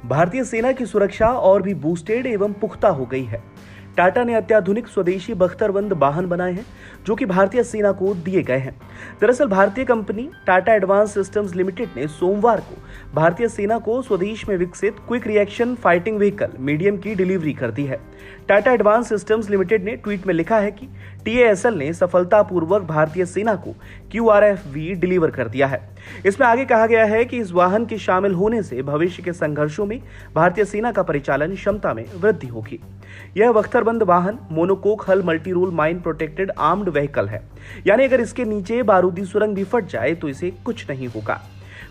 भारतीय सेना की सुरक्षा और भी बूस्टेड एवं पुख्ता हो गई है। टाटा ने अत्याधुनिक स्वदेशी बख्तरबंद वाहन बनाए हैं जो कि भारतीय सेना को दिए गए हैं। दरअसल भारतीय company Tata advance systems limited ने सोमवार को भारतीय सेना को स्वदेश में विकसित quick reaction fighting vehicle medium की डिलीवरी कर दी है। टाटा एडवांस सिस्टम्स लिमिटेड ने ट्वीट में लिखा है कि TASL ने सफलतापूर्वक भारतीय सेना को QRF-V डिलीवर कर दिया है। इसमें आगे कहा गया है कि इस वाहन के शामिल होने से भविष्य के संघर्षों में भारतीय सेना का परिचालन क्षमता में वृद्धि होगी। यह बख्तरबंद वाहन monocoque hull multi role mine protected armed vehicle है, यानी अगर इसके नीचे बारूदी सुरंग भी फट जाए तो इसे कुछ नहीं होगा।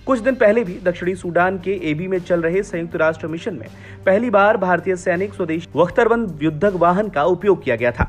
कुछ दिन पहले भी दक्षिणी सूडान के एबी में चल रहे संयुक्त राष्ट्र मिशन में पहली बार भारतीय सैनिक स्वदेशी बख्तरबंद युद्धक वाहन का उपयोग किया गया था।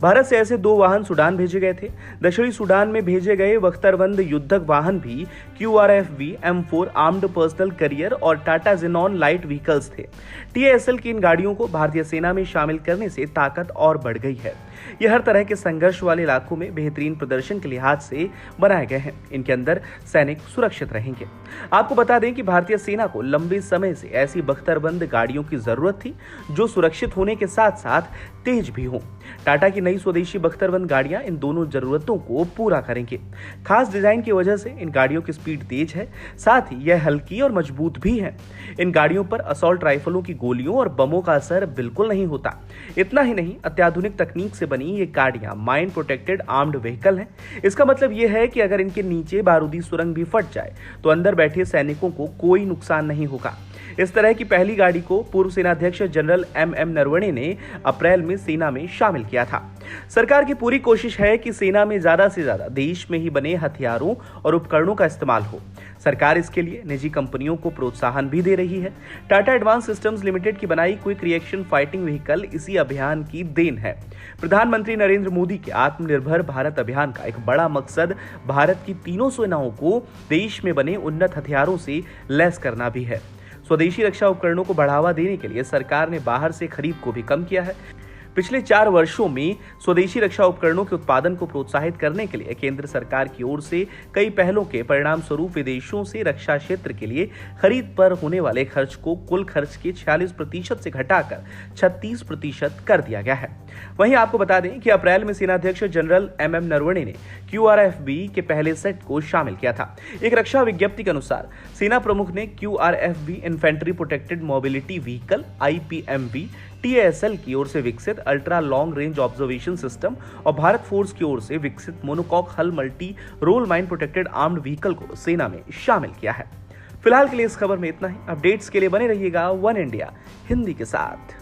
भारत से ऐसे 2 वाहन सूडान भेजे गए थे। दक्षिणी सूडान में भेजे गए बख्तरबंद युद्धक वाहन भी QRF-V M4 armed personal career और टाटा जेनॉन लाइट व्हीकल्स थे। TASL की इन गाड़ियों को भारतीय सेना में शामिल करने से ताकत और बढ़ गई है। ये हर तरह के संघर्ष वाले इलाकों में बेहतरीन प्रदर्शन के लिहाज से बनाए गए हैं। इनके अंदर सैनिक सुरक्षित रहेंगे। आपको बता दें कि भारतीय सेना को लंबे समय से ऐसी बख्तरबंद गाड़ियों की जरूरत थी जो सुरक्षित होने के साथ साथ तेज भी हों। टाटा की नई स्वदेशी बख्तरबंद गाड़ियां इन दोनों जरूरतों को पूरा करेंगे। खास डिजाइन की वजह से इन गाड़ियों की स्पीड तेज है, साथ ही यह हल्की और मजबूत भी है। इन गाड़ियों पर असॉल्ट राइफलों की गोलियों और बमों का असर बिल्कुल नहीं होता। इतना ही नहीं, अत्याधुनिक तकनीक से बनी ये गाड़ियां माइन प्रोटेक्टेड आर्म्ड व्हीकल हैं। इसका मतलब यह है कि अगर इनके नीचे बारूदी सुरंग भी फट जाए तो अंदर बैठे सैनिकों को कोई नुकसान नहीं होगा। इस तरह की पहली गाड़ी को पूर्व सेनाध्यक्ष जनरल MM नरवणे ने अप्रैल में सेना में शामिल किया था। सरकार की पूरी कोशिश है कि सेना में ज्यादा से ज्यादा देश में ही बने हथियारों और उपकरणों का इस्तेमाल हो। सरकार इसके लिए निजी कंपनियों को प्रोत्साहन भी दे रही है। टाटा एडवांस सिस्टम्स लिमिटेड की बनाई क्विक रिएक्शन फाइटिंग व्हीकल इसी अभियान की देन है। प्रधानमंत्री नरेंद्र मोदी के आत्मनिर्भर भारत अभियान का एक बड़ा मकसद भारत की तीनों सेनाओं को देश में बने उन्नत हथियारों से लैस करना भी है। स्वदेशी रक्षा उपकरणों को बढ़ावा देने के लिए सरकार ने बाहर से खरीद को भी कम किया है। पिछले 4 वर्षों में स्वदेशी रक्षा उपकरणों के उत्पादन को प्रोत्साहित करने के लिए केंद्र सरकार की ओर से कई पहलों के परिणाम स्वरूप विदेशों से रक्षा क्षेत्र के लिए खरीद पर होने वाले खर्च को कुल खर्च के 46% से घटाकर 36% कर दिया गया है। वहीं आपको बता दें कि अप्रैल में सेनाध्यक्ष जनरल MM नरवणे ने QRF-V के पहले सेट को शामिल किया था। एक रक्षा विज्ञप्ति के अनुसार सेना प्रमुख ने QRF-V infantry protected mobility vehicle IPMV TASL की ओर से विकसित ultra long range observation system और भारत फोर्स की ओर से विकसित monocoque hull multi role mine protected armed vehicle को सेना में शामिल किया है। फिलहाल के लिए इस खबर में इतना ही। अपडेट्स के लिए बने रहिएगा वन इंडिया हिंदी के साथ।